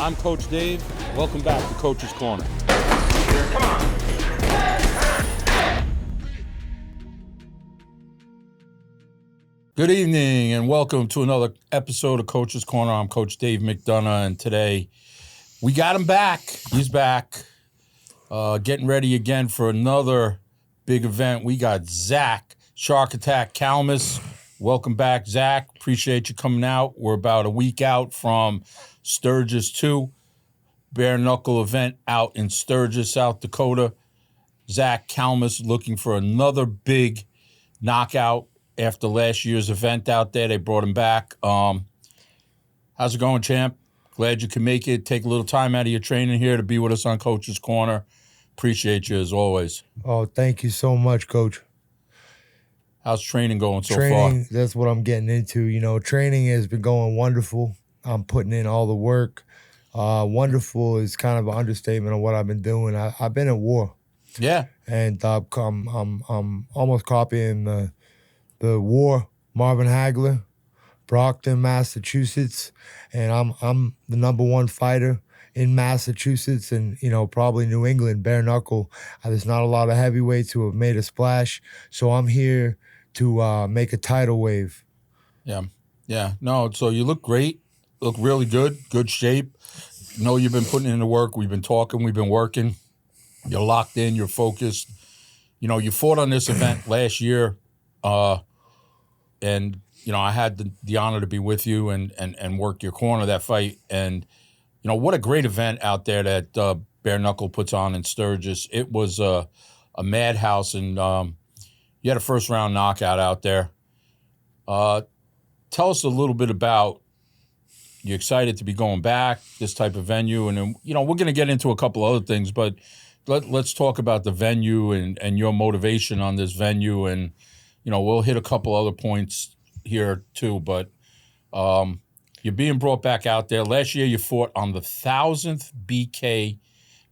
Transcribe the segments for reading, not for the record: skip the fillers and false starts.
I'm Coach Dave. Welcome back to Coach's Corner. Come on. Good evening and welcome to another episode of Coach's Corner. I'm Coach Dave McDonough, and today we got him back. He's back. Getting ready again for another big event. We got Zack Shark Attack Calmus. Welcome back, Zack. Appreciate you coming out. We're about a week out from Sturgis 2, Bare Knuckle event out in Sturgis, South Dakota. Zack Calmus looking for another big knockout after last year's event out there. They brought him back. How's it going, champ? Glad you can make it. Take a little time out of your training here to be with us on Coach's Corner. Appreciate you as always. Oh, thank you so much, Coach. How's training going so far? Training, that's what I'm getting into. You know, training has been going wonderful. I'm putting in all the work. Wonderful is kind of an understatement of what I've been doing. I've been at war. Yeah. And I'm almost copying the war, Marvin Hagler, Brockton, Massachusetts. And I'm the number one fighter in Massachusetts and, you know, probably New England, bare knuckle. There's not a lot of heavyweights who have made a splash. So I'm here to make a tidal wave. Yeah. No, so you look great. Look really good shape. You know, you've been putting in the work. We've been talking. We've been working. You're locked in. You're focused. You know, you fought on this event last year, and, you know, I had the honor to be with you and work your corner that fight. And, you know, what a great event out there that Bare Knuckle puts on in Sturgis. It was a madhouse, and you had a first-round knockout out there. Tell us a little bit about, you're excited to be going back, this type of venue, and then, you know, we're going to get into a couple other things, but let's talk about the venue and your motivation on this venue, and, you know, we'll hit a couple other points here too, but you're being brought back out there. Last year you fought on the 1,000th BK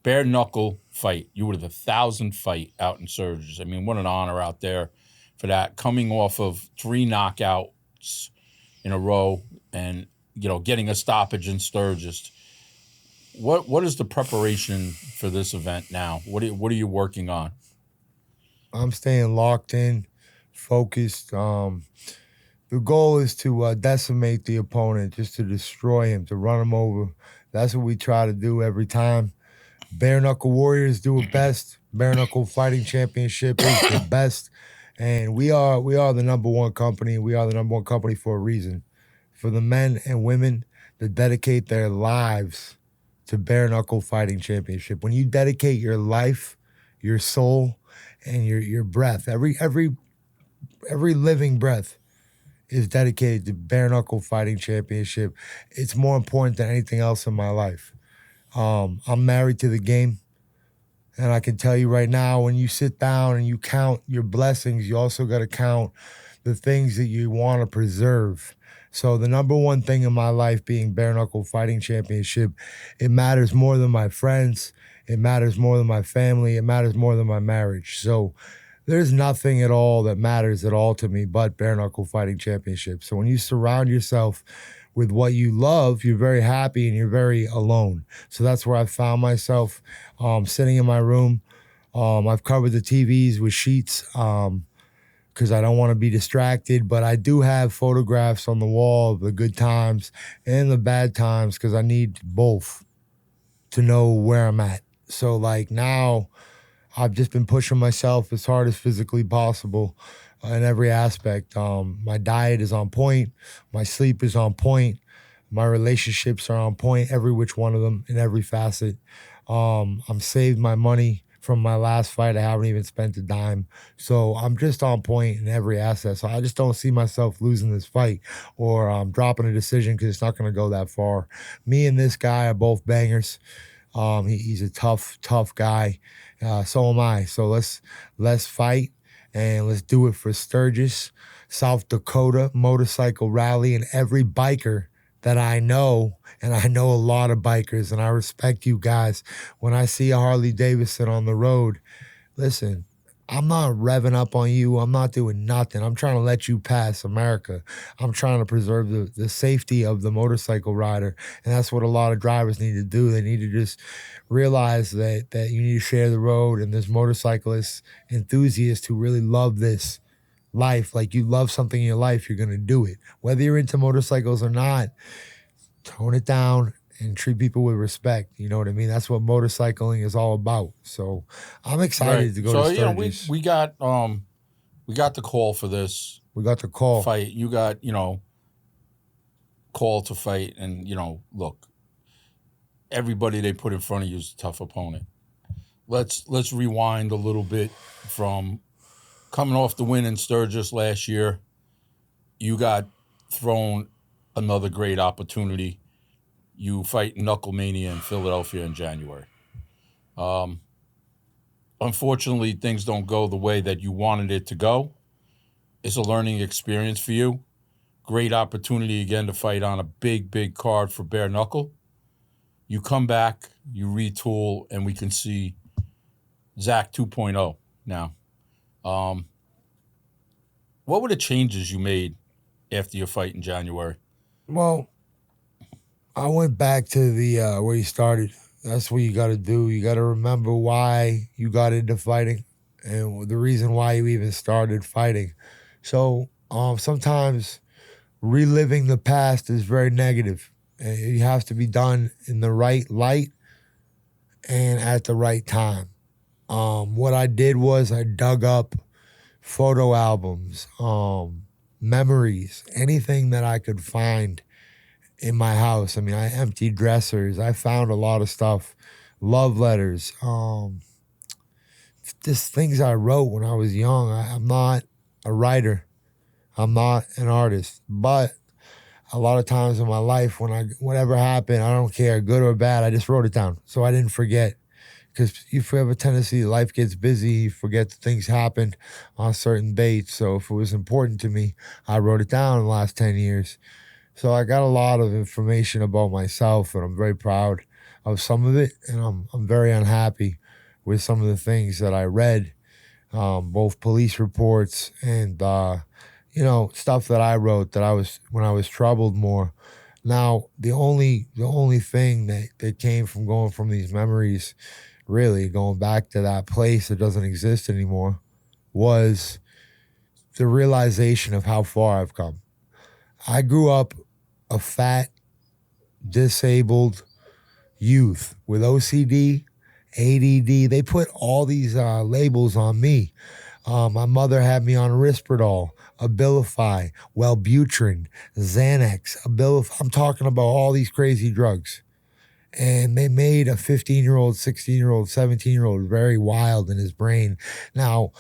Bare Knuckle fight. You were the 1,000th fight out in Sturgis. I mean, what an honor out there for that, coming off of 3 knockouts in a row and, you know, getting a stoppage in Sturgis. What is the preparation for this event now? What are you working on? I'm staying locked in, focused. The goal is to decimate the opponent, just to destroy him, to run him over. That's what we try to do every time. Bare Knuckle Warriors do it best. Bare Knuckle Fighting Championship is the best. And we are the number one company. We are the number one company for a reason. For the men and women that dedicate their lives to Bare Knuckle Fighting Championship. When you dedicate your life, your soul, and your breath, every living breath is dedicated to Bare Knuckle Fighting Championship. It's more important than anything else in my life. I'm married to the game, and I can tell you right now, when you sit down and you count your blessings, you also got to count the things that you want to preserve. So the number one thing in my life being Bare Knuckle Fighting Championship, it matters more than my friends. It matters more than my family. It matters more than my marriage. So there's nothing at all that matters at all to me but Bare Knuckle Fighting Championship. So when you surround yourself with what you love, you're very happy and you're very alone. So that's where I found myself sitting in my room. I've covered the TVs with sheets because I don't want to be distracted, but I do have photographs on the wall of the good times and the bad times because I need both to know where I'm at. So like now, I've just been pushing myself as hard as physically possible in every aspect. My diet is on point. My sleep is on point. My relationships are on point, every which one of them in every facet. I'm saved my money from my last fight. I haven't even spent a dime. So I'm just on point in every asset. So I just don't see myself losing this fight or dropping a decision because it's not going to go that far. Me and this guy are both bangers. He's a tough guy. So am I. So let's fight and let's do it for Sturgis, South Dakota motorcycle rally, and every biker that I know, and I know a lot of bikers, and I respect you guys. When I see a Harley Davidson on the road, listen, I'm not revving up on you. I'm not doing nothing. I'm trying to let you pass America. I'm trying to preserve the safety of the motorcycle rider. And that's what a lot of drivers need to do. They need to just realize that you need to share the road, and there's motorcyclists, enthusiasts who really love this life. Like, you love something in your life, you're going to do it. Whether you're into motorcycles or not, tone it down and treat people with respect. You know what I mean? That's what motorcycling is all about. So I'm excited to go to Sturgis. We got the call for this. We got the call. Fight. You got, call to fight. And, look, everybody they put in front of you is a tough opponent. Let's rewind a little bit from coming off the win in Sturgis last year. You got thrown another great opportunity. You fight Knuckle Mania in Philadelphia in January. Unfortunately, things don't go the way that you wanted it to go. It's a learning experience for you. Great opportunity again to fight on a big, big card for Bare Knuckle. You come back, you retool, and we can see Zack 2.0 now. What were the changes you made after your fight in January? Well, I went back to the where you started. That's what you got to do. You got to remember why you got into fighting and the reason why you even started fighting. So sometimes reliving the past is very negative. And it has to be done in the right light and at the right time. What I did was I dug up photo albums, memories, anything that I could find in my house. I mean, I emptied dressers. I found a lot of stuff, love letters, just things I wrote when I was young. I'm not a writer. I'm not an artist. But a lot of times in my life, whatever happened, I don't care, good or bad, I just wrote it down so I didn't forget. Because you have a tendency, life gets busy, you forget that things happened on certain dates. So if it was important to me, I wrote it down in the last 10 years. So I got a lot of information about myself, and I'm very proud of some of it, and I'm very unhappy with some of the things that I read, both police reports and stuff that I wrote when I was troubled more. Now, the only thing that came from going from these memories, really going back to that place that doesn't exist anymore, was the realization of how far I've come. I grew up a fat, disabled youth with OCD, ADD. They put all these labels on me. My mother had me on Risperdal, Abilify, Wellbutrin, Xanax, I'm talking about all these crazy drugs. And they made a 15-year-old, 16-year-old, 17-year-old very wild in his brain. Now,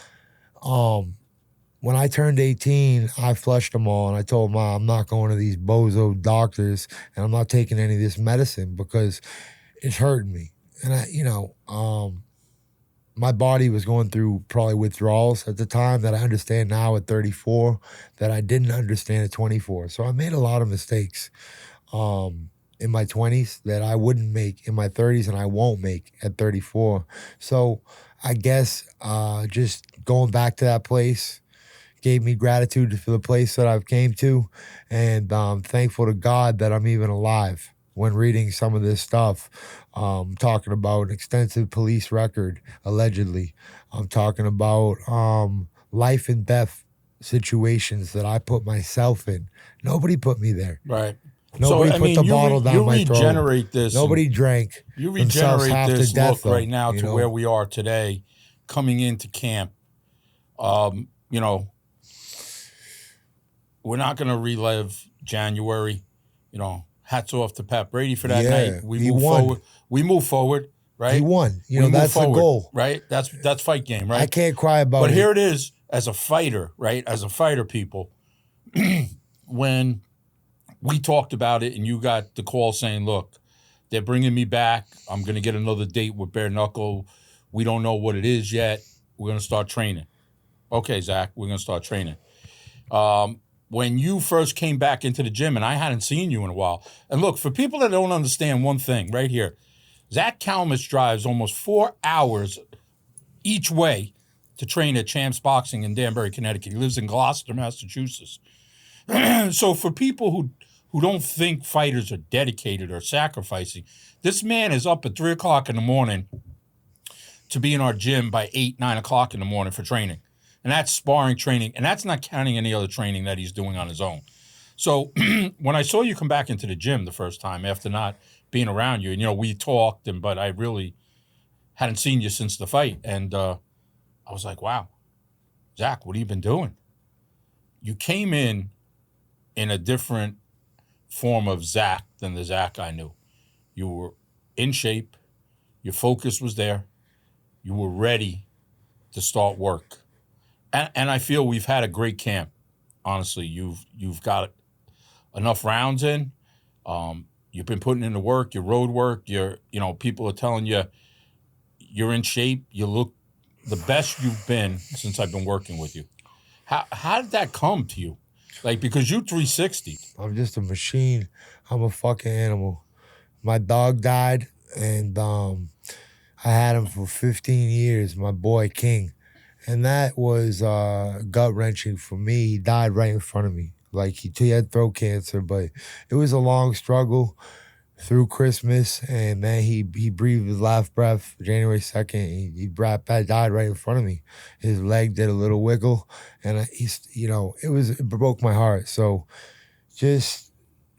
when I turned 18, I flushed them all, and I told Mom, I'm not going to these bozo doctors, and I'm not taking any of this medicine because it's hurting me. And my body was going through probably withdrawals at the time that I understand now at 34 that I didn't understand at 24. So I made a lot of mistakes in my 20s that I wouldn't make in my 30s and I won't make at 34. So I guess just going back to that place gave me gratitude for the place that I've came to, and I'm thankful to God that I'm even alive. When reading some of this stuff, talking about an extensive police record, allegedly. I'm talking about life and death situations that I put myself in. Nobody put me there. Right. Nobody put the bottle down my throat. You regenerate this. Nobody drank. You regenerate this look right now to know? where we are today, coming into camp. We're not going to relive January. Hats off to Pat Brady for that night. We move forward, right? He won. That's the goal. Right? That's fight game, right? I can't cry about it. But here it is, as a fighter, right? As a fighter, people, when we talked about it and you got the call saying, look, they're bringing me back. I'm going to get another date with Bare Knuckle. We don't know what it is yet. We're going to start training. Okay, Zack, we're going to start training. When you first came back into the gym, and I hadn't seen you in a while, and look, for people that don't understand one thing right here, Zack Calmus drives almost 4 hours each way to train at Champs Boxing in Danbury, Connecticut. He lives in Gloucester, Massachusetts. So for people who don't think fighters are dedicated or sacrificing, this man is up at 3 o'clock in the morning to be in our gym by 8, 9 o'clock in the morning for training. And that's sparring training. And that's not counting any other training that he's doing on his own. So when I saw you come back into the gym the first time after not being around you, and, you know, we talked, but I really hadn't seen you since the fight. And I was like, wow, Zack, what have you been doing? You came in a different form of Zack than the Zack I knew. You were in shape. Your focus was there. You were ready to start work. And I feel we've had a great camp. Honestly, you've got enough rounds in. You've been putting in the work, your road work. People are telling you you're in shape. You look the best you've been since I've been working with you. How did that come to you? Like, because you 360. I'm just a machine. I'm a fucking animal. My dog died, and I had him for 15 years, my boy King. And that was gut-wrenching for me. He died right in front of me. Like, he had throat cancer, but it was a long struggle through Christmas, and then he breathed his last breath January 2nd. He died right in front of me. His leg did a little wiggle, and it broke my heart. So just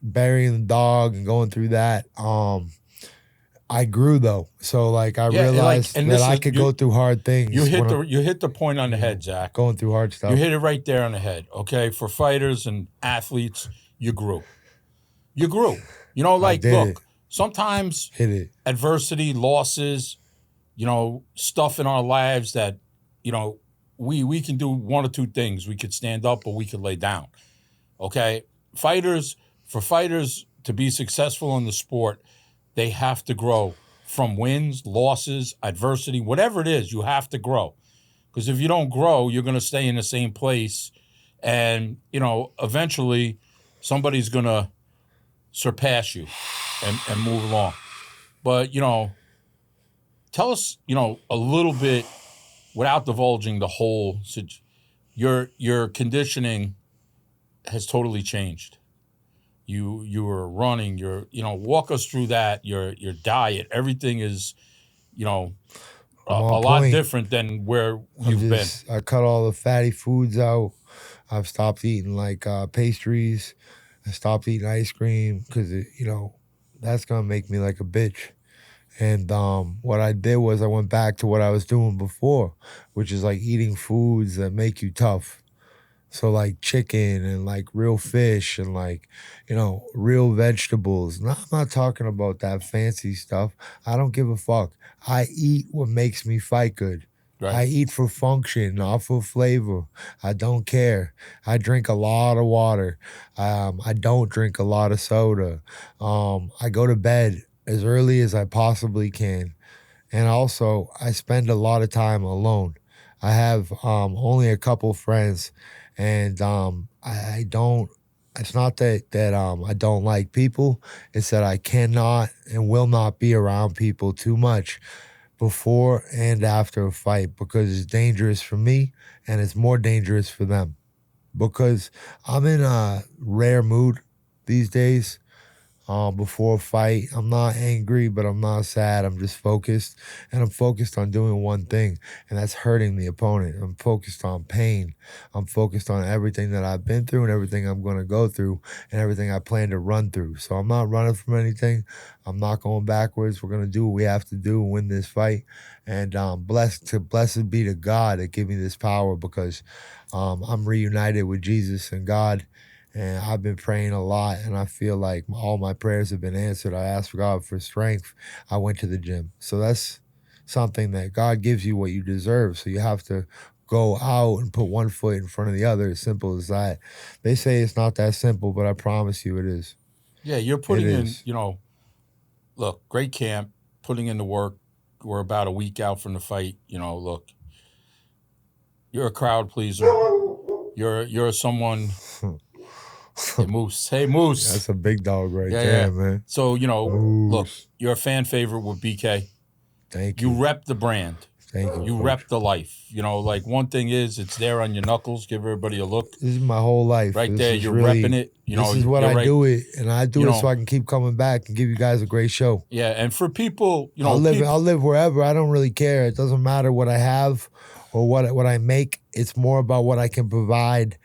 burying the dog and going through that, I grew though. So I realized that I could go through hard things. You hit the point on the head, Zack. Going through hard stuff. You hit it right there on the head. Okay, for fighters and athletes, you grew. You grew. Look, sometimes adversity, losses, stuff in our lives that, we can do one or two things. We could stand up or we could lay down. Okay? For fighters to be successful in the sport, they have to grow from wins, losses, adversity, whatever it is, you have to grow. Because if you don't grow, you're going to stay in the same place. And, eventually somebody's going to surpass you and move along. But, tell us, a little bit without divulging the whole your conditioning has totally changed. You were running, walk us through that, your diet, everything is, a lot different than where you've been. I cut all the fatty foods out. I've stopped eating pastries. I stopped eating ice cream because, that's going to make me like a bitch. And what I did was I went back to what I was doing before, which is eating foods that make you tough. So chicken and real fish and real vegetables. I'm not talking about that fancy stuff. I don't give a fuck. I eat what makes me fight good. Right. I eat for function, not for flavor. I don't care. I drink a lot of water. I don't drink a lot of soda. I go to bed as early as I possibly can. And also, I spend a lot of time alone. I have only a couple friends, and I don't. It's not that I don't like people. It's that I cannot and will not be around people too much before and after a fight, because it's dangerous for me and it's more dangerous for them, because I'm in a rare mood these days. Before a fight, I'm not angry, but I'm not sad. I'm just focused, and I'm focused on doing one thing, and that's hurting the opponent. I'm focused on pain. I'm focused on everything that I've been through and everything I'm going to go through and everything I plan to run through. So I'm not running from anything. I'm not going backwards. We're going to do what we have to do and win this fight. And blessed be to God that gave me this power, because I'm reunited with Jesus and God. And I've been praying a lot, and I feel like all my prayers have been answered. I asked God for strength. I went to the gym. So that's something that God gives you what you deserve. So you have to go out and put one foot in front of the other. As simple as that. They say it's not that simple, but I promise you it is. Yeah, you're putting in, look, great camp, putting in the work. We're about a week out from the fight. Look, you're a crowd pleaser. You're someone... Hey, Moose. Hey, Moose. That's a big dog right there, man. So, look, you're a fan favorite with BK. Thank you. You rep the brand. Thank you, You Coach. rep the life. You know, like one thing is it's there on your knuckles. Give everybody a look. This is my whole life. Right this there, is you're really, repping it. You know, this is what I do it, and I do you it know, so I can keep coming back and give you guys a great show. Yeah, and for people, you know, I'll live wherever. I don't really care. It doesn't matter what I have or what I make. It's more about what I can provide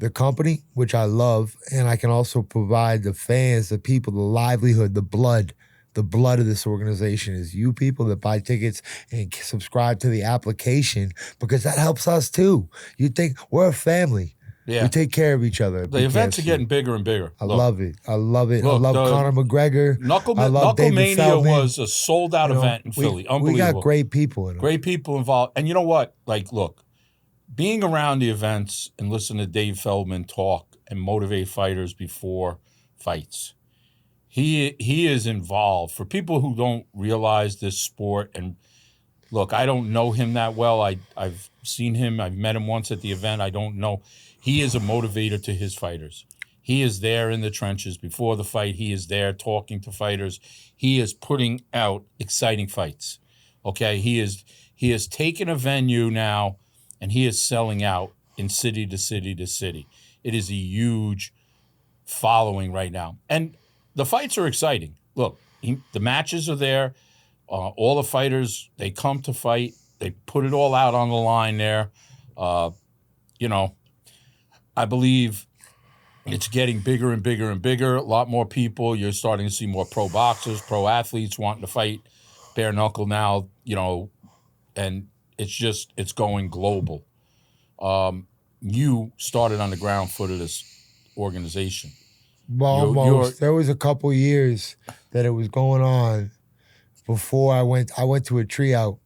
the company, which I love, and I can also provide the fans, the people, the livelihood, the blood. The blood of this organization is you people that buy tickets and subscribe to the application, because that helps us too. You think we're a family. Yeah. We take care of each other. At The BKFC. events are getting bigger and bigger. I love it. I love it. Look, I love Conor McGregor. Knuckle I love David Mania Feldman. was a sold-out event in Philly. Unbelievable. We got great people in it. Great people involved. And you know what? Like, look, being around the events and listening to Dave Feldman talk and motivate fighters before fights, he is involved. For people who don't realize this sport, and look, I don't know him that well. I've seen him. I've met him once at the event. I don't know. He is a motivator to his fighters. He is there in the trenches before the fight. He is there talking to fighters. He is putting out exciting fights. Okay, he has taken a venue now, and he is selling out in city to city to city. It is a huge following right now, and the fights are exciting. Look, the matches are there. All the fighters, they come to fight. They put it all out on the line there. You know, I believe it's getting bigger and bigger and bigger. A lot more people. You're starting to see more pro boxers, pro athletes wanting to fight bare knuckle now, you know, and it's going global. You started on the ground foot of this organization. Well, almost. There was a couple years that it was going on before I went to a tryout.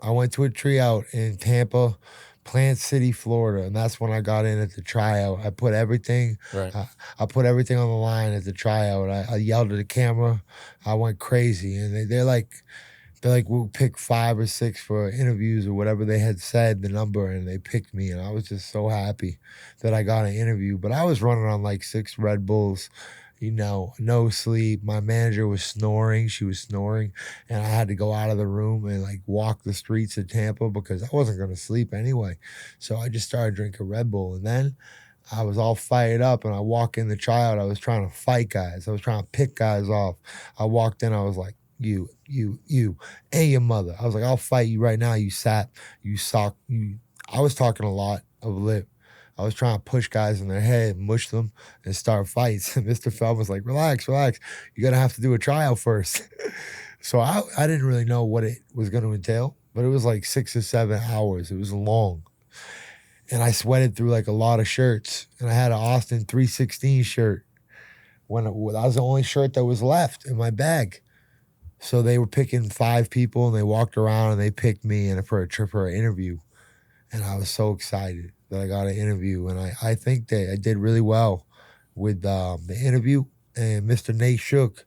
I went to a tryout in Tampa, Plant City, Florida, and that's when I got in at the tryout. I put everything, I put everything on the line at the tryout. I yelled at the camera. I went crazy, and they're like, we'll pick 5 or 6 for interviews or whatever they had said, the number, and they picked me, and I was just so happy that I got an interview. But I was running on like 6 Red Bulls, you know, no sleep. My manager was snoring. She was snoring, and I had to go out of the room and like walk the streets of Tampa because I wasn't going to sleep anyway. So I just started drinking Red Bull, and then I was all fired up, and I walked in the tryout. I was trying to fight guys. I was trying to pick guys off. I walked in. I was like, you, and your mother. I was like, I'll fight you right now, you sap, you sock, you. I was talking a lot of lip. I was trying to push guys in their head, mush them, and start fights. And Mr. Feldman was like, relax. You're going to have to do a tryout first. So I didn't really know what it was going to entail, but it was like 6 or 7 hours. It was long. And I sweated through like a lot of shirts. And I had an Austin 316 shirt. That was the only shirt that was left in my bag. So they were picking 5 people, and they walked around and they picked me for an interview. And I was so excited that I got an interview. And I think that I did really well with the interview. And Mr. Nate Shook,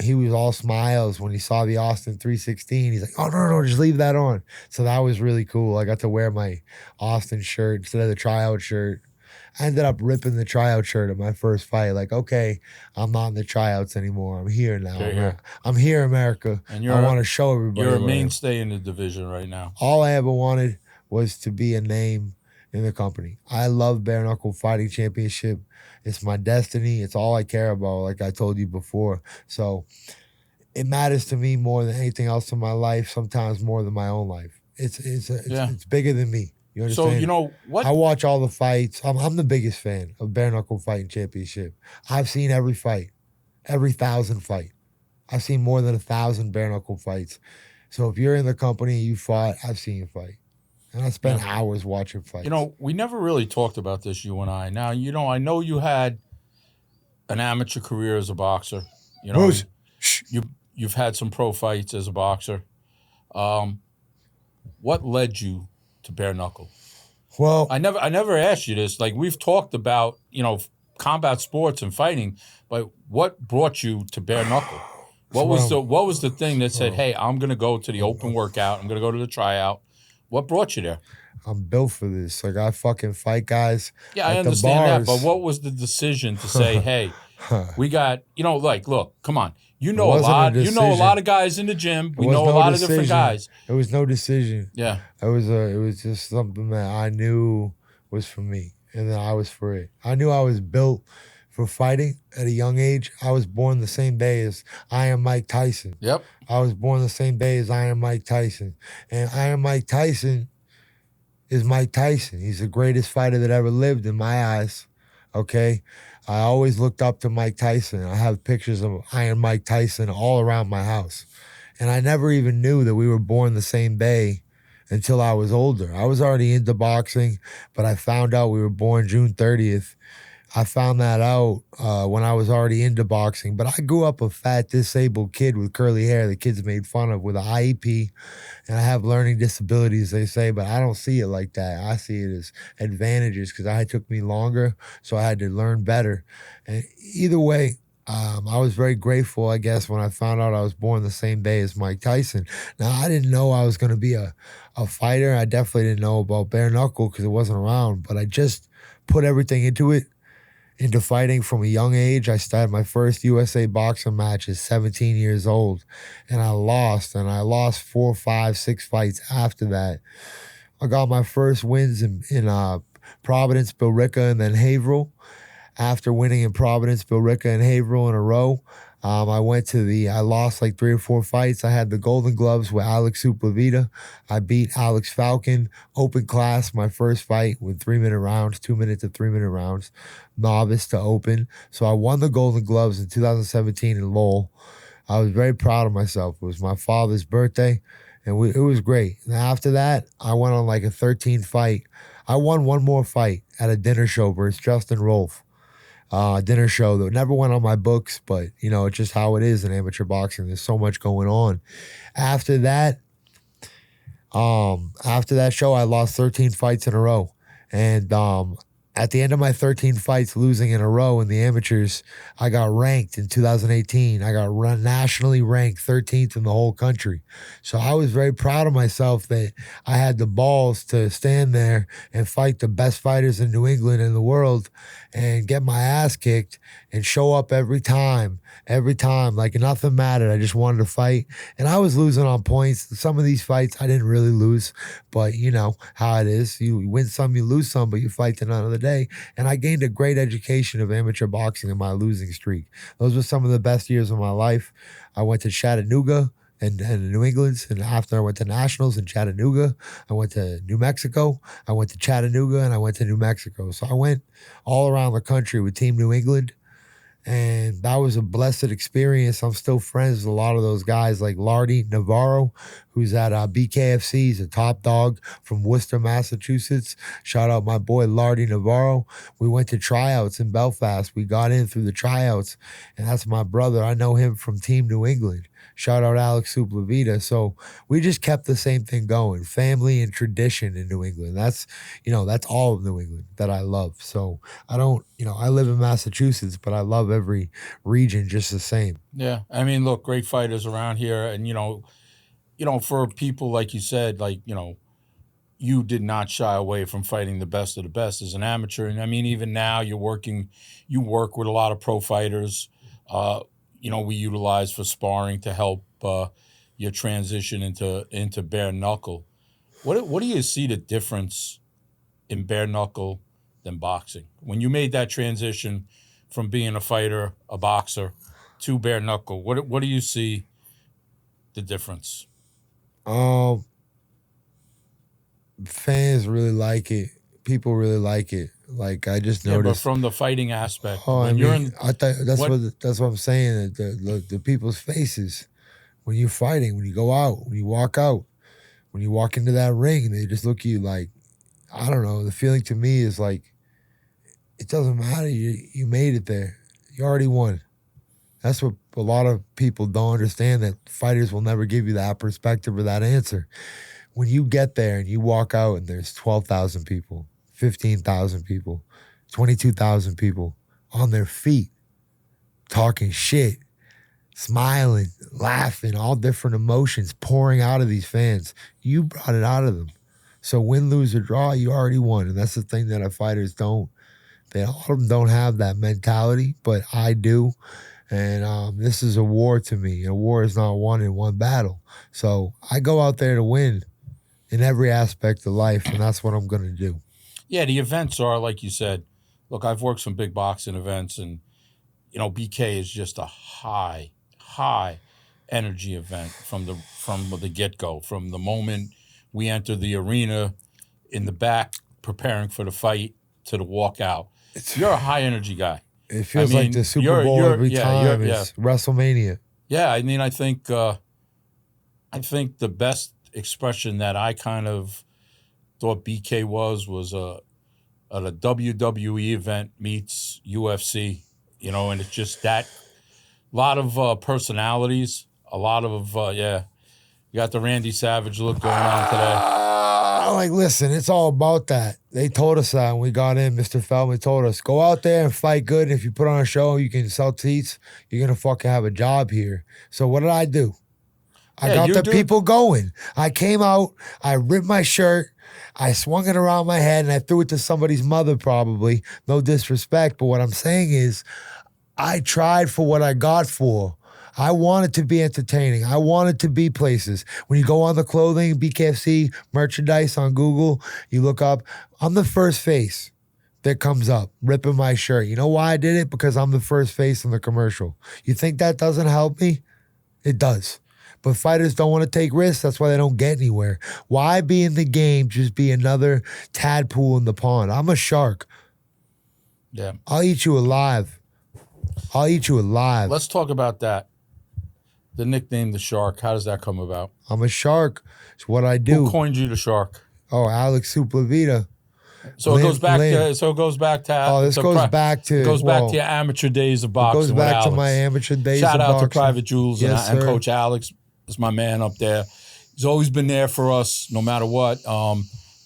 he was all smiles when he saw the Austin 316. He's like, oh, no, just leave that on. So that was really cool. I got to wear my Austin shirt instead of the tryout shirt. I ended up ripping the tryout shirt at my first fight. Like, okay, I'm not in the tryouts anymore. I'm here now. I'm here, America. And I want to show everybody. You're a mainstay in the division right now. All I ever wanted was to be a name in the company. I love Bare Knuckle Fighting Championship. It's my destiny. It's all I care about, like I told you before. So it matters to me more than anything else in my life, sometimes more than my own life. It's bigger than me. You understand? So, you know what? I watch all the fights. I'm the biggest fan of Bare Knuckle Fighting Championship. I've seen every fight, every 1,000 fight. I've seen more than 1,000 Bare Knuckle fights. So if you're in the company, you fought, I've seen you fight. And I spent hours watching fights. You know, we never really talked about this, you and I. Now, you know, I know you had an amateur career as a boxer. You know, you've had some pro fights as a boxer. What led you to bare knuckle? Well, I never asked you this. Like, we've talked about, you know, combat sports and fighting, but what brought you to bare knuckle? What was the thing that said, hey, I'm going to go to the open workout, I'm going to go to the tryout? What brought you there? I'm built for this. Like, I fucking fight guys. Yeah, I understand that, but what was the decision to say, hey, we got, you know, like, look, come on. You It know a wasn't lot. You know a decision. lot of guys in the gym. It We was know a no lot of different decision. guys. It was no decision. Yeah. It was just something that I knew was for me, and then I was for it. I knew I was built for fighting at a young age. I was born the same day as Iron Mike Tyson. Yep. I was born the same day as Iron Mike Tyson. And Iron Mike Tyson is Mike Tyson. He's the greatest fighter that ever lived in my eyes. Okay? I always looked up to Mike Tyson. I have pictures of Iron Mike Tyson all around my house. And I never even knew that we were born the same day until I was older. I was already into boxing, but I found out we were born June 30th. I found that out when I was already into boxing. But I grew up a fat, disabled kid with curly hair the kids made fun of with an IEP. And I have learning disabilities, they say, but I don't see it like that. I see it as advantages because it took me longer, so I had to learn better. And either way, I was very grateful, I guess, when I found out I was born the same day as Mike Tyson. Now, I didn't know I was going to be a fighter. I definitely didn't know about bare knuckle because it wasn't around, but I just put everything into fighting from a young age. I started my first USA boxing match at 17 years old, and I lost 4, 5, 6 fights after that. I got my first wins in Providence, Billerica, and then Haverhill. After winning in Providence, Billerica, and Haverhill in a row, I lost like 3 or 4 fights. I had the Golden Gloves with Alex Suplavita. I beat Alex Falcon, open class, my first fight with 3-minute rounds, 2-minute to 3-minute rounds, novice to open. So I won the Golden Gloves in 2017 in Lowell. I was very proud of myself. It was my father's birthday, and it was great. And after that, I went on like a 13 fight. I won one more fight at a dinner show versus Justin Rolfe. Dinner show that never went on my books, but it's just how it is in amateur boxing. There's so much going on. After that show, I lost 13 fights in a row. And at the end of my 13 fights losing in a row in the amateurs, I got ranked in 2018. I got nationally ranked 13th in the whole country. So I was very proud of myself that I had the balls to stand there and fight the best fighters in New England and the world and get my ass kicked and show up every time, like nothing mattered. I just wanted to fight. And I was losing on points. Some of these fights I didn't really lose, but you know how it is. You win some, you lose some, but you fight to another day. And I gained a great education of amateur boxing in my losing streak. Those were some of the best years of my life. I went to Chattanooga and New England, and after I went to nationals in Chattanooga, I went to New Mexico, I went to Chattanooga, and I went to New Mexico. So I went all around the country with Team New England, and that was a blessed experience. I'm still friends with a lot of those guys like Lardy Navarro, who's at BKFC. He's a top dog from Worcester, Massachusetts. Shout out my boy Lardy Navarro. We went to tryouts in Belfast. We got in through the tryouts, and that's my brother. I know him from Team New England. Shout out Alex Suplavita. So we just kept the same thing going, family and tradition in New England. That's all of New England that I love. So I live in Massachusetts, but I love every region just the same. Yeah. I mean, look, great fighters around here. And, for people, like you said, you did not shy away from fighting the best of the best as an amateur. And I mean, even now you work with a lot of pro fighters. We utilize for sparring to help your transition into bare knuckle. What do you see the difference in bare knuckle than boxing? When you made that transition from being a fighter, a boxer, to bare knuckle, what do you see the difference? Fans really like it. People really like it. Like I just noticed. But from the fighting aspect, I thought that's what I'm saying. The people's faces when you're fighting, when you go out, when you walk out, when you walk into that ring, they just look at you like, I don't know. The feeling to me is like, it doesn't matter. You made it there. You already won. That's what a lot of people don't understand, that fighters will never give you that perspective or that answer. When you get there and you walk out and there's 12,000 people, 15,000 people, 22,000 people on their feet, talking shit, smiling, laughing, all different emotions pouring out of these fans. You brought it out of them. So win, lose, or draw, you already won. And that's the thing that our fighters don't. A lot of them don't have that mentality, but I do. And this is a war to me. A war is not won in one battle. So I go out there to win in every aspect of life, and that's what I'm going to do. Yeah, the events are, like you said, look, I've worked some big boxing events, and, BK is just a high energy event from the get-go, from the moment we enter the arena in the back preparing for the fight to the walkout. You're a high-energy guy. It feels like the Super Bowl every time is WrestleMania. Yeah, I mean, I think the best expression that I kind of thought BK was a WWE event meets UFC, and it's just that lot of personalities, a lot of you got the Randy Savage look going on today. Listen, it's all about that. They told us that when we got in. Mr. Feldman told us, go out there and fight good. And if you put on a show, you can sell seats. You're gonna fucking have a job here. So what did I do? I got the people going. I came out, I ripped my shirt, I swung it around my head, and I threw it to somebody's mother probably. No disrespect, but what I'm saying is I tried for what I got for. I wanted to be entertaining. I wanted to be places. When you go on the clothing, BKFC, merchandise on Google, you look up, I'm the first face that comes up, ripping my shirt. You know why I did it? Because I'm the first face in the commercial. You think that doesn't help me? It does. But fighters don't want to take risks. That's why they don't get anywhere. Why be in the game, just be another tadpole in the pond? I'm a shark. Yeah. I'll eat you alive. Let's talk about that. The nickname, the Shark, how does that come about? I'm a shark. It's what I do. Who coined you the Shark? Oh, Alex Suplavita. So it goes back to. Oh, this goes back to. It goes back to your amateur days of boxing. It goes back to my amateur days of boxing. Shout out to Private Jules Yes, and Coach Alex. Is my man up there. He's always been there for us, no matter what.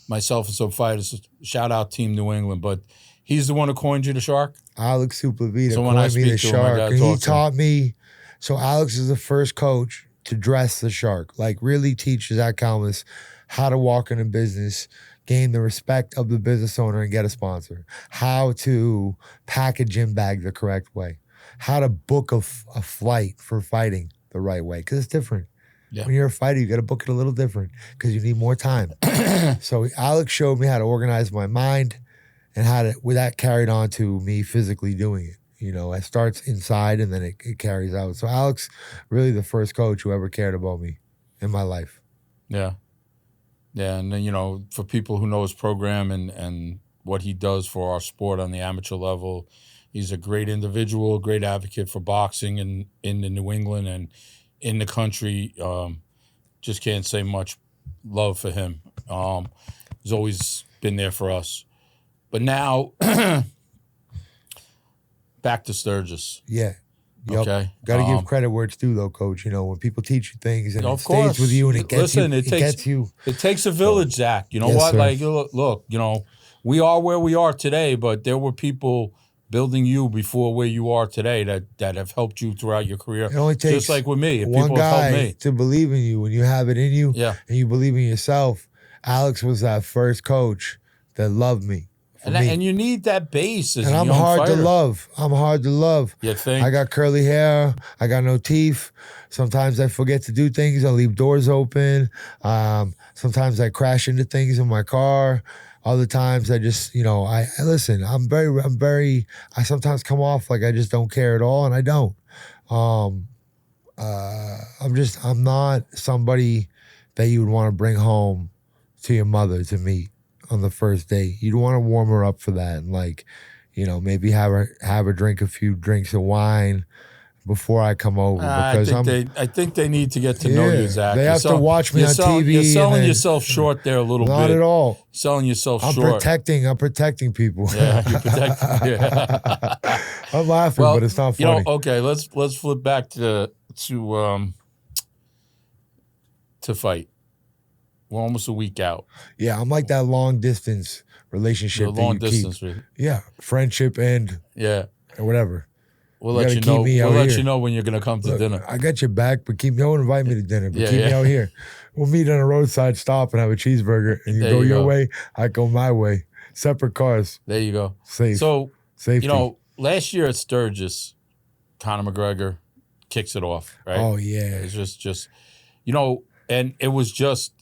Myself and some fighters. Shout out Team New England, but he's the one who coined you the Shark. Alex Suplavita coined me the Shark, and he taught me. So Alex is the first coach to dress the Shark, like really teach Zack Calmus how to walk in a business, gain the respect of the business owner and get a sponsor, how to pack a gym bag the correct way, how to book a flight for fighting the right way, because it's different. Yeah. When you're a fighter, you got to book it a little different because you need more time. So Alex showed me how to organize my mind and how to, with that carried on to me physically doing it. It starts inside and then it carries out. So Alex, really the first coach who ever cared about me in my life. Yeah. Yeah, and then, for people who know his program and what he does for our sport on the amateur level, he's a great individual, great advocate for boxing in the New England and in the country. Just can't say much love for him. He's always been there for us. But now... Back to Sturgis. Yeah. Yep. Okay. Got to give credit where it's due, though, Coach. When people teach you things and it stays with you and it gets you. It takes a village, Zach. You know what? Sir. Like, look, we are where we are today, but there were people building you before where you are today that have helped you throughout your career. It only takes just like with me. One guy to believe in you when you have it in you and you believe in yourself. Alex was that first coach that loved me. And you need that base as and a I'm young hard fighter. to love. I'm hard to love. You think? I got curly hair. I got no teeth. Sometimes I forget to do things. I leave doors open. Sometimes I crash into things in my car. Other times I just, I listen. I sometimes come off like I just don't care at all, and I don't. I'm not somebody that you would want to bring home to your mother to meet on the first date. You'd want to warm her up for that and maybe have her drink a few drinks of wine before I come over. Because I think they need to get to know you, Zach. They have to watch me on TV. You're selling yourself short there a little bit. Not at all. Selling yourself short. I'm protecting people. Yeah, you're protecting. Yeah. I'm laughing, but it's not funny. Okay, let's flip back to fight. We're almost a week out. Yeah, I'm like that long distance relationship. Yeah, friendship and whatever. We'll let you know. We'll let you know when you're gonna come to dinner. I got your back, but don't invite me to dinner. But keep me out here. We'll meet on a roadside stop and have a cheeseburger, and you go your way, I go my way. Separate cars. There you go. Safe. So safety. Last year at Sturgis, Conor McGregor kicks it off, right? Oh yeah. It's just and it was just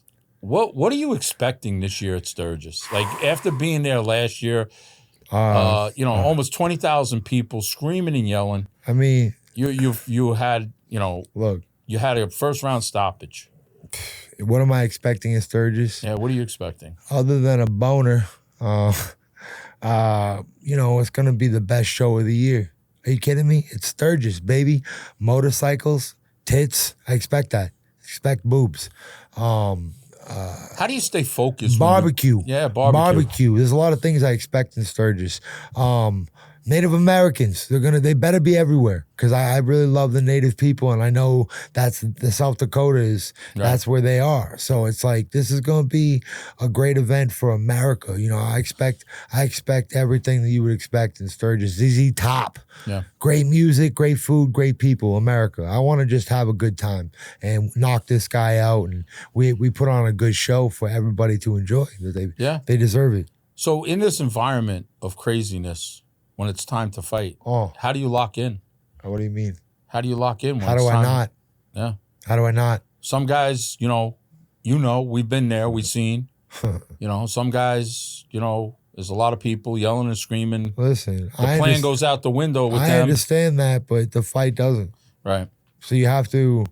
what are you expecting this year at Sturgis? Like after being there last year, almost 20,000 people screaming and yelling. I mean, you had look, you had a first round stoppage. What am I expecting at Sturgis? Yeah, what are you expecting? Other than a boner, it's gonna be the best show of the year. Are you kidding me? It's Sturgis, baby. Motorcycles, tits. I expect that. Expect boobs. How do you stay focused? Barbecue. Barbecue. There's a lot of things I expect in Sturgis. Native Americans, they better be everywhere because I really love the native people and I know that's the South Dakota is, that's where they are. So it's like, this is going to be a great event for America. I expect everything that you would expect in Sturgis. ZZ Top. Yeah. Great music, great food, great people, America. I want to just have a good time and knock this guy out. And we put on a good show for everybody to enjoy. They deserve it. So in this environment of craziness, when it's time to fight, how do you lock in? What do you mean? How do you lock in? How do I not? Yeah. How do I not? Some guys, we've been there, we've seen. Some guys, there's a lot of people yelling and screaming. Listen, the plan goes out the window with them. I understand that, but the fight doesn't. Right. So you have to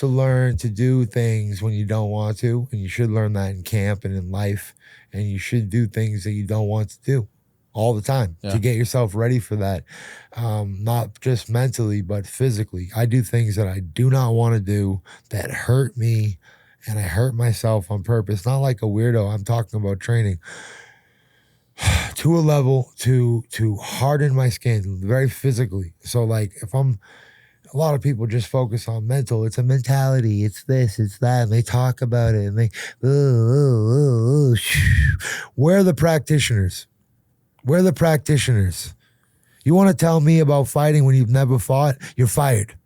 learn to do things when you don't want to, and you should learn that in camp and in life, and you should do things that you don't want to do all the time to get yourself ready for that. Not just mentally, but physically. I do things that I do not want to do that hurt me, and I hurt myself on purpose. Not like a weirdo. I'm talking about training to a level to harden my skin very physically. So like a lot of people just focus on mental. It's a mentality. It's this, it's that. And they talk about it and they, where are the practitioners? Where are the practitioners? You want to tell me about fighting when you've never fought? You're fired.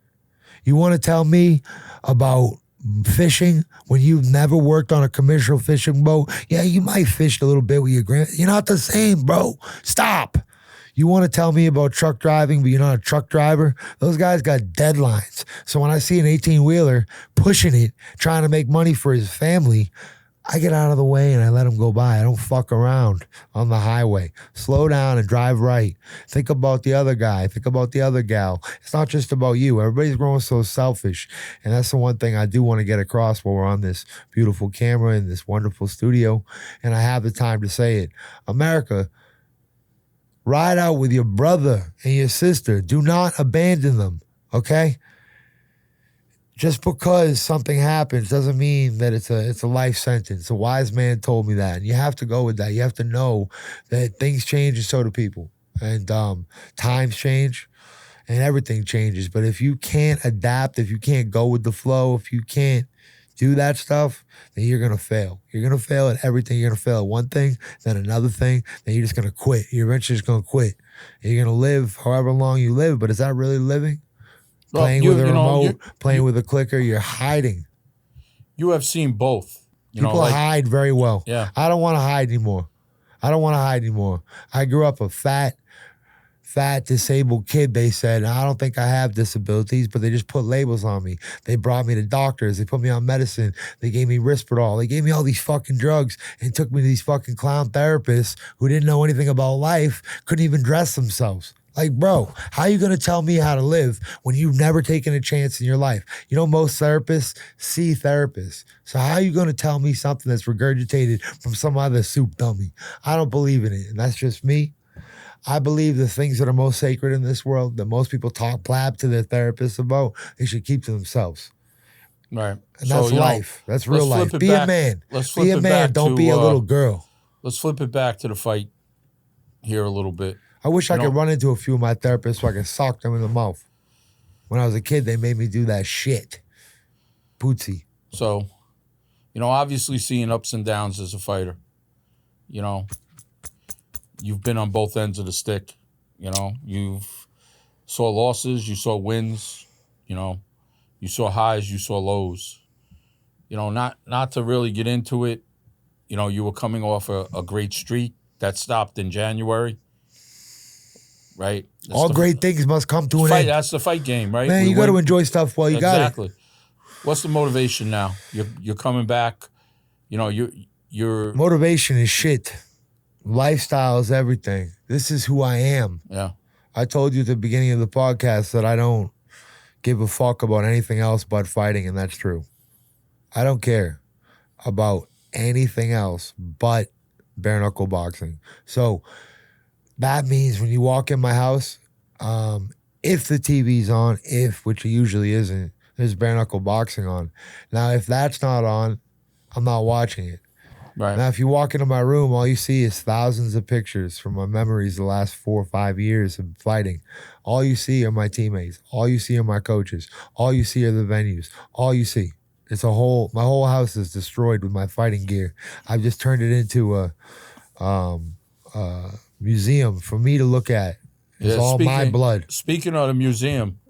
You want to tell me about fishing when you've never worked on a commercial fishing boat? Yeah, you might fish a little bit with your You're not the same, bro. Stop. You want to tell me about truck driving, but you're not a truck driver? Those guys got deadlines. So when I see an 18-wheeler pushing it, trying to make money for his family, I get out of the way and I let him go by. I don't fuck around on the highway. Slow down and drive right. Think about the other guy. Think about the other gal. It's not just about you. Everybody's growing so selfish. And that's the one thing I do want to get across while we're on this beautiful camera in this wonderful studio. And I have the time to say it. America, ride out with your brother and your sister. Do not abandon them, okay? Just because something happens doesn't mean that it's a life sentence. A wise man told me that. And you have to go with that. You have to know that things change and so do people. And times change and everything changes. But if you can't adapt, if you can't go with the flow, if you can't do that stuff, then you're going to fail. You're going to fail at everything. You're going to fail at one thing, then another thing, then you're just going to quit. You're eventually just going to quit. And you're going to live however long you live, but is that really living? Playing with a remote, playing with a clicker, you're hiding. You have seen both. People hide very well. Yeah. I don't want to hide anymore. I grew up a fat, disabled kid, they said. I don't think I have disabilities, but they just put labels on me. They brought me to doctors. They put me on medicine. They gave me Risperdal. They gave me all these fucking drugs and took me to these fucking clown therapists who didn't know anything about life, couldn't even dress themselves. Like, bro, how are you going to tell me how to live when you've never taken a chance in your life? Most therapists see therapists. So how are you going to tell me something that's regurgitated from some other soup dummy? I don't believe in it, and that's just me. I believe the things that are most sacred in this world that most people blab to their therapists about, they should keep to themselves. Right. And that's life. That's real life. Be a man. Be a man. Don't be a little girl. Let's flip it back to the fight here a little bit. I wish I could run into a few of my therapists so I could sock them in the mouth. When I was a kid, they made me do that shit. Bootsy. So, obviously seeing ups and downs as a fighter. You've been on both ends of the stick. You've saw losses, you saw wins, you saw highs, you saw lows. Not to really get into it, you were coming off a great streak that stopped in January. right? All great things must come to an fight. end. That's the fight game, right? Man, you got to enjoy stuff while you got it. Exactly. What's the motivation now? You're coming back. You know, you're Motivation is shit. Lifestyle is everything. This is who I am. Yeah. I told you at the beginning of the podcast that I don't give a fuck about anything else but fighting, and that's true. I don't care about anything else but bare knuckle boxing. So that means when you walk in my house, if the TV's on, which it usually isn't, there's bare knuckle boxing on. Now, if that's not on, I'm not watching it. Right. Now, if you walk into my room, all you see is thousands of pictures from my memories the last 4 or 5 years of fighting. All you see are my teammates. All you see are my coaches. All you see are the venues. All you see. My whole house is destroyed with my fighting gear. I've just turned it into a museum for me to look at. It's all my blood. Speaking of the museum,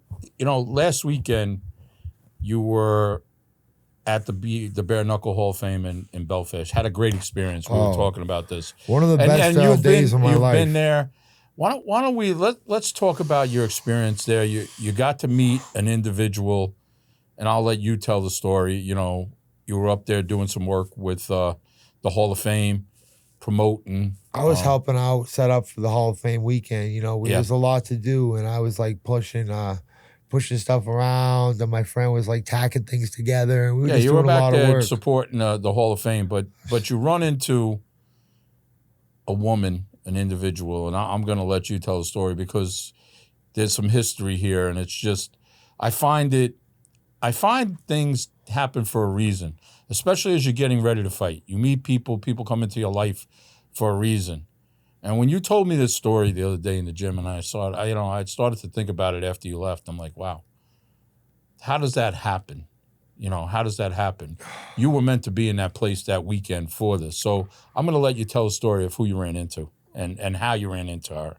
last weekend you were at the Bare Knuckle Hall of Fame in Belfast. Had a great experience. We were talking about this. One of the best days of my life. You've been there. Why don't we let's talk about your experience there. You got to meet an individual, and I'll let you tell the story. You were up there doing some work with the Hall of Fame, promoting. I was helping out, set up for the Hall of Fame weekend. There's a lot to do, and I was like pushing stuff around, and my friend was like tacking things together. And we were just doing a lot of work. You were back there supporting the Hall of Fame, but you run into a woman, an individual, and I'm going to let you tell the story because there's some history here, and it's just I find things happen for a reason, especially as you're getting ready to fight. You meet people come into your life for a reason. And when you told me this story the other day in the gym, and I saw it, I started to think about it after you left. I'm like, wow, how does that happen? How does that happen? You were meant to be in that place that weekend for this. So I'm going to let you tell a story of who you ran into and how you ran into her.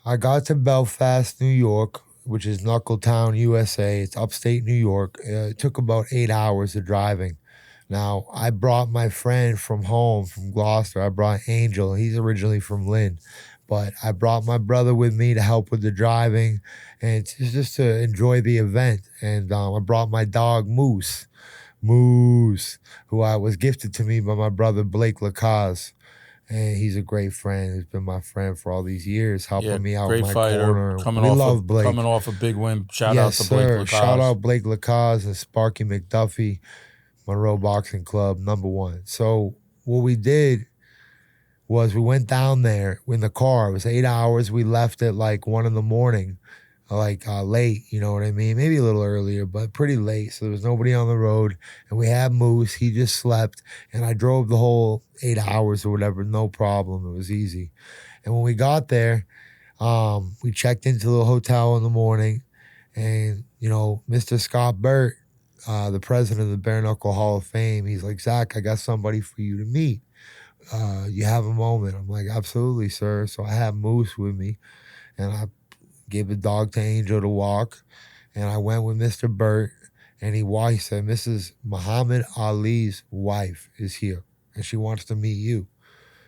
I got to Belfast, New York, which is Knuckletown, USA. It's upstate New York. It took about 8 hours of driving. Now, I brought my friend from home, from Gloucester. I brought Angel. He's originally from Lynn. But I brought my brother with me to help with the driving and it's just to enjoy the event. And I brought my dog, Moose, who was gifted to me by my brother, Blake Lacaze. And he's a great friend. He's been my friend for all these years, helping me out in my corner. We love Blake. Coming off a big win. Shout out to Blake Lacaze. Shout out Blake Lacaze and Sparky McDuffie. Monroe Boxing Club, #1. So what we did was we went down there in the car. It was 8 hours. We left at like 1 a.m, late, you know what I mean? Maybe a little earlier, but pretty late. So there was nobody on the road. And we had Moose. He just slept. And I drove the whole 8 hours or whatever, no problem. It was easy. And when we got there, we checked into the hotel in the morning. And, Mr. Scott Burt, the president of the Bare Knuckle Hall of Fame, he's like, Zach, I got somebody for you to meet. You have a moment. I'm like, absolutely, sir. So I have Moose with me, and I gave the dog to Angel to walk, and I went with Mr. Burt, and he said, Mrs. Muhammad Ali's wife is here, and she wants to meet you.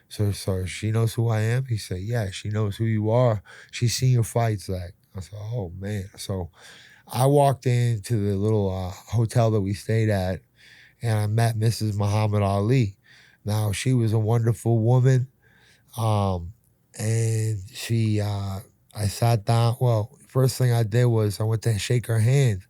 So she knows who I am? He said, yeah, she knows who you are. She's seen your fights, Zach. I said, oh, man. So I walked into the little hotel that we stayed at, and I met Mrs. Muhammad Ali. Now, she was a wonderful woman, and I sat down. Well, first thing I did was I went to shake her hand,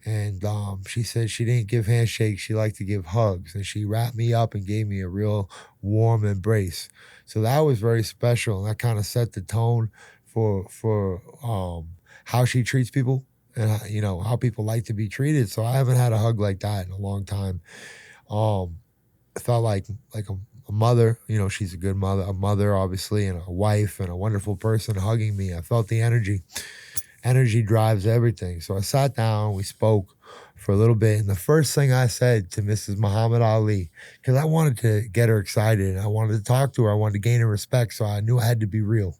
and she said she didn't give handshakes. She liked to give hugs, and she wrapped me up and gave me a real warm embrace. So that was very special, and that kind of set the tone for how she treats people. And how people like to be treated. So I haven't had a hug like that in a long time. I felt like a mother. She's a good mother, obviously, and a wife, and a wonderful person hugging me. I felt the energy. Energy drives everything. So I sat down. We spoke for a little bit, and the first thing I said to Mrs. Muhammad Ali, because I wanted to get her excited, and I wanted to talk to her. I wanted to gain her respect, so I knew I had to be real.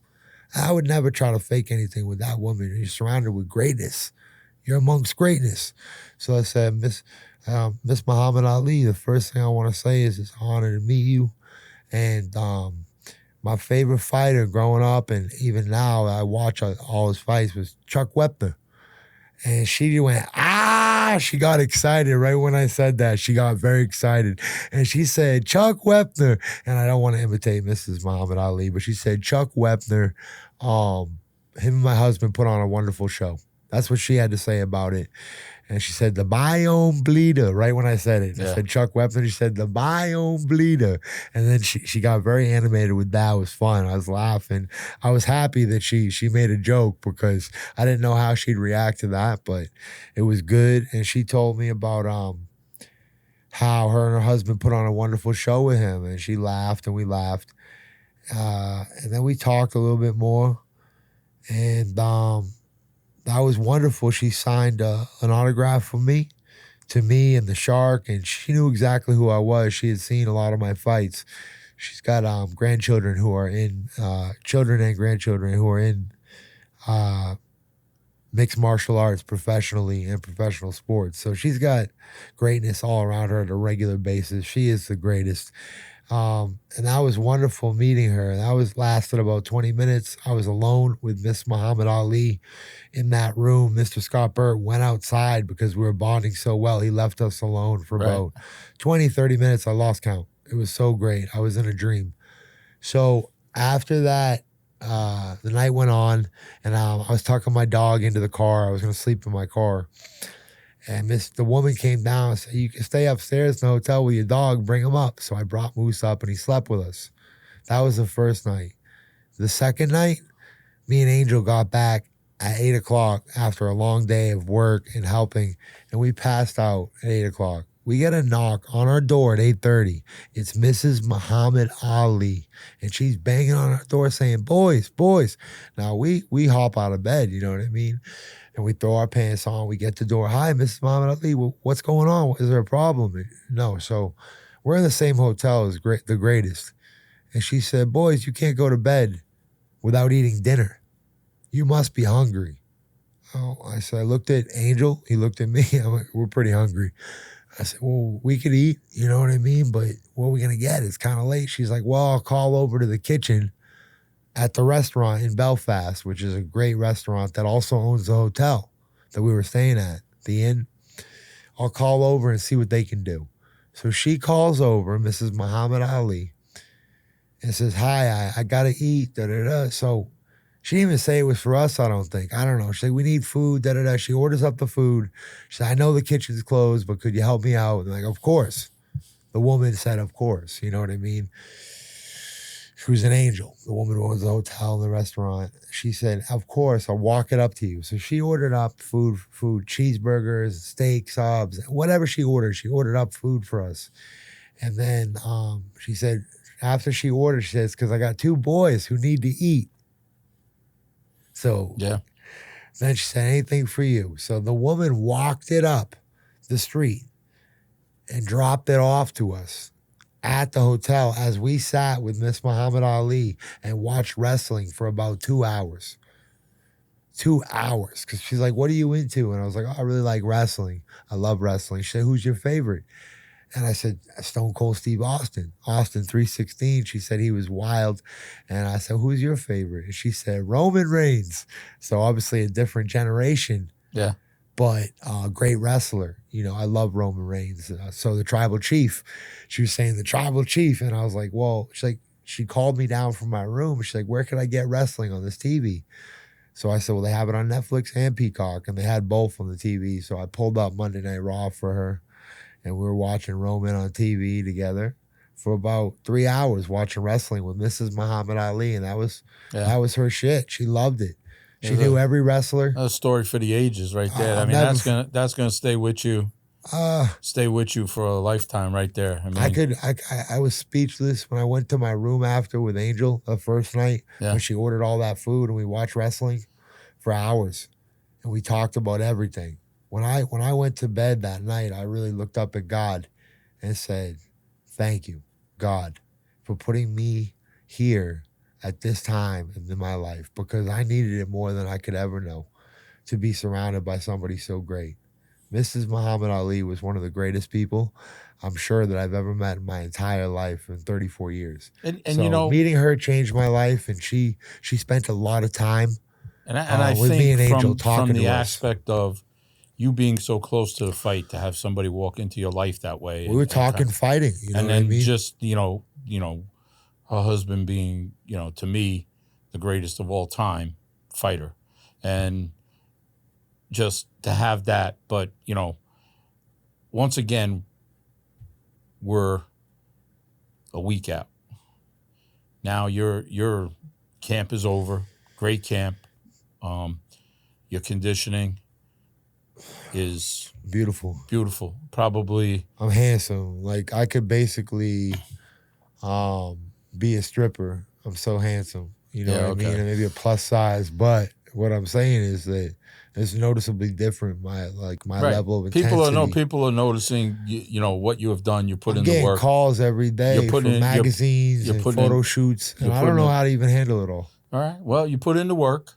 I would never try to fake anything with that woman. You're surrounded with greatness. You're amongst greatness. So I said, Miss Muhammad Ali, the first thing I want to say is it's an honor to meet you. And my favorite fighter growing up, and even now I watch all his fights, was Chuck Wepner. And she went, she got excited right when I said that. She got very excited. And she said, Chuck Wepner. And I don't want to imitate Mrs. Muhammad Ali, but she said, Chuck Wepner, him and my husband put on a wonderful show. That's what she had to say about it. And she said, the biome bleeder, right when I said it. Yeah. I said, Chuck Wepner. She said, the biome bleeder. And then she got very animated with that. It was fun. I was laughing. I was happy that she made a joke because I didn't know how she'd react to that, but it was good. And she told me about how her and her husband put on a wonderful show with him. And she laughed and we laughed. And then we talked a little bit more. And that was wonderful. She signed an autograph for me, to me and the Shark, and she knew exactly who I was. She had seen a lot of my fights. She's got grandchildren who are in, children and grandchildren who are in mixed martial arts professionally and professional sports. So she's got greatness all around her on a regular basis. She is the greatest. And that was wonderful meeting her. That lasted about 20 minutes. I was alone with Miss Muhammad Ali in that room. Mr. Scott Burt went outside because we were bonding so well. He left us alone for about 20, 30 minutes. I lost count. It was so great. I was in a dream. So after that, the night went on, and I was tucking my dog into the car. I was going to sleep in my car. And the woman came down and said, you can stay upstairs in the hotel with your dog, bring him up. So I brought Moose up and he slept with us. That was the first night. The second night, me and Angel got back at 8 o'clock after a long day of work and helping, and we passed out at 8 o'clock. We get a knock on our door at 8:30. It's Mrs. Muhammad Ali, and she's banging on our door saying, boys, boys. Now, we hop out of bed, you know what I mean? And we throw our pants on. We get the door. Hi, Mrs. Muhammad Ali. What's going on? Is there a problem? No. So we're in the same hotel as the greatest. And she said, boys, you can't go to bed without eating dinner. You must be hungry. Oh, I said, I looked at Angel. He looked at me. I'm like, we're pretty hungry. I said, well, we could eat, you know what I mean? But what are we going to get? It's kind of late. She's like, well, I'll call over to the kitchen at the restaurant in Belfast, which is a great restaurant that also owns the hotel that we were staying at, the inn. I'll call over and see what they can do. So she calls over, Mrs. Muhammad Ali, and says, hi, I got to eat, da-da-da. So she didn't even say it was for us, I don't think. I don't know. She said, we need food, da-da-da. She orders up the food. She said, I know the kitchen's closed, but could you help me out? And I'm like, of course. The woman said, of course. You know what I mean? She was an angel, the woman who owns the hotel and the restaurant. She said, of course, I'll walk it up to you. So she ordered up food, cheeseburgers, steak, subs, whatever she ordered up food for us. And then she said, after she ordered, she says, because I got 2 boys who need to eat. So then she said, anything for you. So the woman walked it up the street and dropped it off to us at the hotel as we sat with Miss Muhammad Ali and watched wrestling for about 2 hours. 2 hours. Because she's like, what are you into? And I was like, oh, I really like wrestling. I love wrestling. She said, who's your favorite? And I said, Stone Cold Steve Austin. Austin 316. She said he was wild. And I said, who's your favorite? And she said, Roman Reigns. So obviously a different generation. Yeah. But great wrestler. You know, I love Roman Reigns. So the tribal chief, she was saying the tribal chief. And I was like, well, she's like, she called me down from my room. She's like, where can I get wrestling on this TV? So I said, well, they have it on Netflix and Peacock. And they had both on the TV. So I pulled up Monday Night Raw for her. And we were watching Roman on TV together for about 3 hours, watching wrestling with Mrs. Muhammad Ali. And that was her shit. She loved it. She knew every wrestler. A story for the ages, right there. I mean, that's gonna stay with you. Stay with you for a lifetime, right there. I mean, I was speechless when I went to my room after with Angel the first night when she ordered all that food and we watched wrestling for hours, and we talked about everything. When I went to bed that night, I really looked up at God and said, "Thank you, God, for putting me here at this time in my life, because I needed it more than I could ever know, to be surrounded by somebody so great." Mrs. Muhammad Ali was one of the greatest people I'm sure that I've ever met in my entire life in 34 years. And So you know, meeting her changed my life, and she spent a lot of time I with me think and Angel from talking the to us. aspect of you being so close to the fight, to have somebody walk into your life that way. We were talking fighting, you know and what then I mean? just, her husband being, to me, the greatest of all time fighter. And just to have that, but, once again, we're a week out. Now your camp is over. Great camp. Your conditioning is Beautiful. Probably I'm handsome. Like, I could basically be a stripper. I'm so handsome. You know what I mean? And maybe a plus size. But what I'm saying is that it's noticeably different. My level of intensity. People are noticing. What you have done. You put I'm in the getting work. calls every day from magazines and photo shoots, and I don't know how to even handle it all. All right. Well, you put in the work.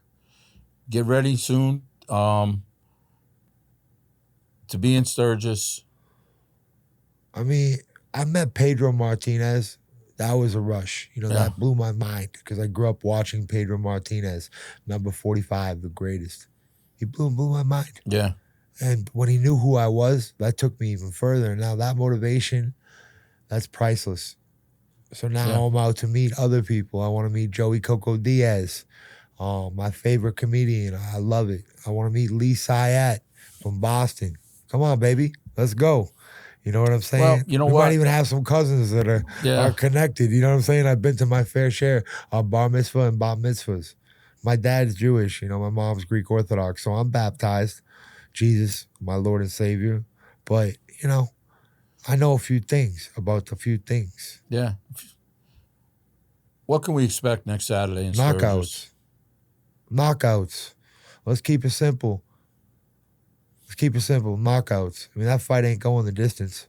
Get ready soon to be in Sturgis. I mean, I met Pedro Martinez. That was a rush. That blew my mind because I grew up watching Pedro Martinez, number 45, the greatest. He blew my mind. Yeah. And when he knew who I was, that took me even further. Now that motivation, that's priceless. So now I'm out to meet other people. I want to meet Joey Coco Diaz, my favorite comedian. I love it. I want to meet Lee Syatt from Boston. Come on, baby. Let's go. You know what I'm saying? Well, we might even have some cousins that are connected. You know what I'm saying? I've been to my fair share of bar mitzvah and bat mitzvahs. My dad's Jewish. My mom's Greek Orthodox. So I'm baptized. Jesus, my Lord and Savior. But, I know a few things about a few things. Yeah. What can we expect next Saturday in Sturgis? Knockouts. Let's keep it simple. Knockouts. I mean, that fight ain't going the distance.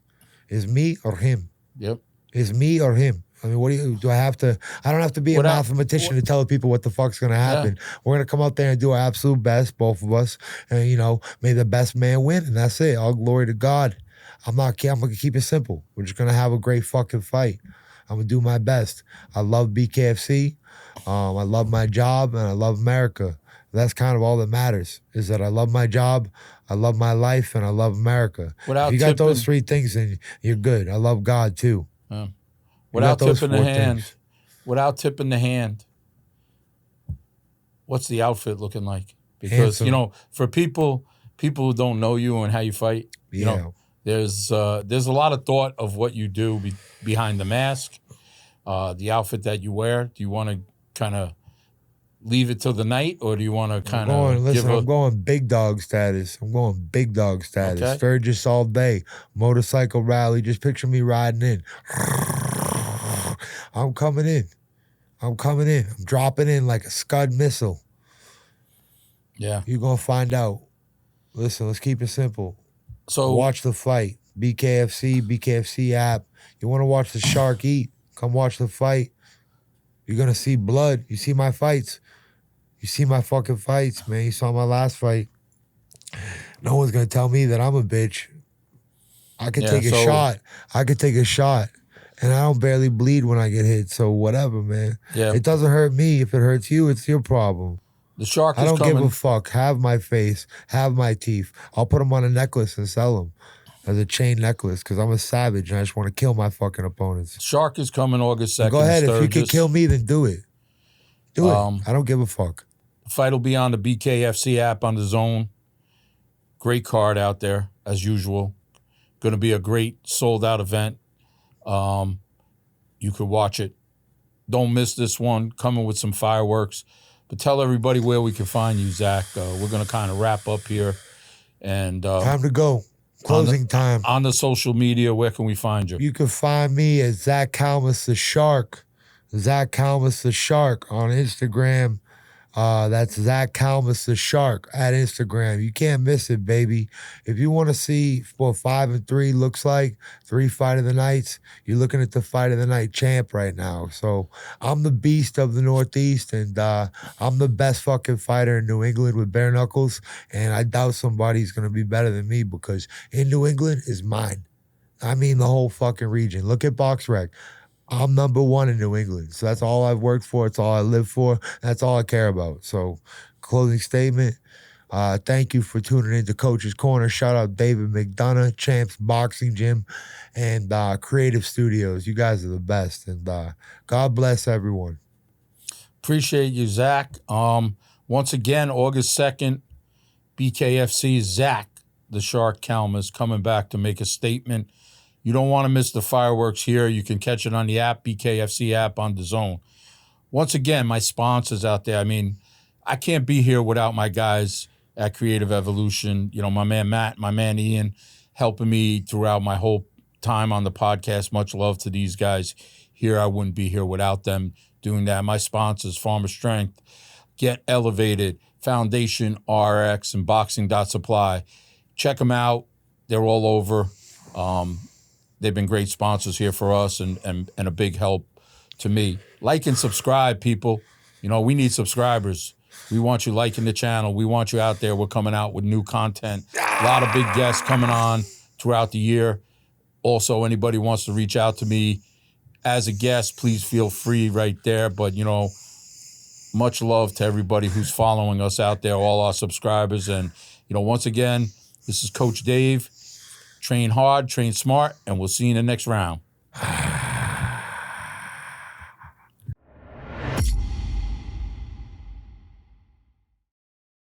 It's me or him. Yep. It's me or him. I mean, I don't have to be a mathematician to tell people what the fuck's going to happen. Yeah. We're going to come out there and do our absolute best, both of us. And, may the best man win. And that's it. All glory to God. I'm going to keep it simple. We're just going to have a great fucking fight. I'm going to do my best. I love BKFC. I love my job, and I love America. That's kind of all that matters, is that I love my job, I love my life, and I love America. If you got those three things, then you're good. I love God, too. Without tipping the hand, what's the outfit looking like? Because, for people who don't know you and how you fight, there's a lot of thought of what you do behind the mask, the outfit that you wear. Do you want to kind of leave it till the night, or do you want to kind of I'm going big dog status. Okay. Sturgis all day. Motorcycle rally. Just picture me riding in. I'm coming in. I'm dropping in like a Scud missile. Yeah. You're going to find out. Listen, let's keep it simple. So watch the fight. BKFC app. You want to watch the shark eat? Come watch the fight. You're going to see blood. You see my fights. You see my fucking fights, man. You saw my last fight. No one's going to tell me that I'm a bitch. I could take a shot. And I don't barely bleed when I get hit. So whatever, man. Yeah. It doesn't hurt me. If it hurts you, it's your problem. The shark is I don't coming. give a fuck. Have my face. Have my teeth. I'll put them on a necklace and sell them as a chain necklace because I'm a savage and I just want to kill my fucking opponents. Shark is coming August 2nd. Go ahead. If you can kill me, then do it. Do it. I don't give a fuck. The fight will be on the BKFC app on the Zone. Great card out there, as usual. Going to be a great sold-out event. You could watch it. Don't miss this one. Coming with some fireworks. But tell everybody where we can find you, Zach. We're going to kind of wrap up here. And time to go. Closing time. On the social media, where can we find you? You can find me at Zack Calmus the Shark. Zack Calmus the Shark on Instagram. That's Zack Calmus the Shark at Instagram. You can't miss it, baby. If you want to see what 5 and 3 looks like, 3 fight of the nights, you're looking at the fight of the night champ right now. So I'm the beast of the Northeast, and I'm the best fucking fighter in New England with bare knuckles. And I doubt somebody's gonna be better than me because in New England is mine. I mean the whole fucking region. Look at BoxRec. I'm number 1 in New England. So that's all I've worked for. It's all I live for. That's all I care about. So closing statement. Thank you for tuning into Coach's Corner. Shout out David McDonough, Champs Boxing Gym, and Creative Studios. You guys are the best. And God bless everyone. Appreciate you, Zach. Once again, August 2nd, BKFC, Zack the Shark Calmus coming back to make a statement. You don't want to miss the fireworks here. You can catch it on the app, BKFC app on the Zone. Once again, my sponsors out there. I mean, I can't be here without my guys at Creative Evolution. You know, my man Matt, my man Ian, helping me throughout my whole time on the podcast. Much love to these guys here. I wouldn't be here without them doing that. My sponsors, FarmerStrength, Get Elevated, Foundation RX, and Boxing.Supply. Check them out. They're all over. They've been great sponsors here for us and a big help to me. Like and subscribe, people. You know, we need subscribers. We want you liking the channel. We want you out there. We're coming out with new content. A lot of big guests coming on throughout the year. Also, anybody wants to reach out to me as a guest, please feel free right there. But, you know, much love to everybody who's following us out there, all our subscribers. And, you know, once again, this is Coach Dave. Train hard, train smart, and we'll see you in the next round.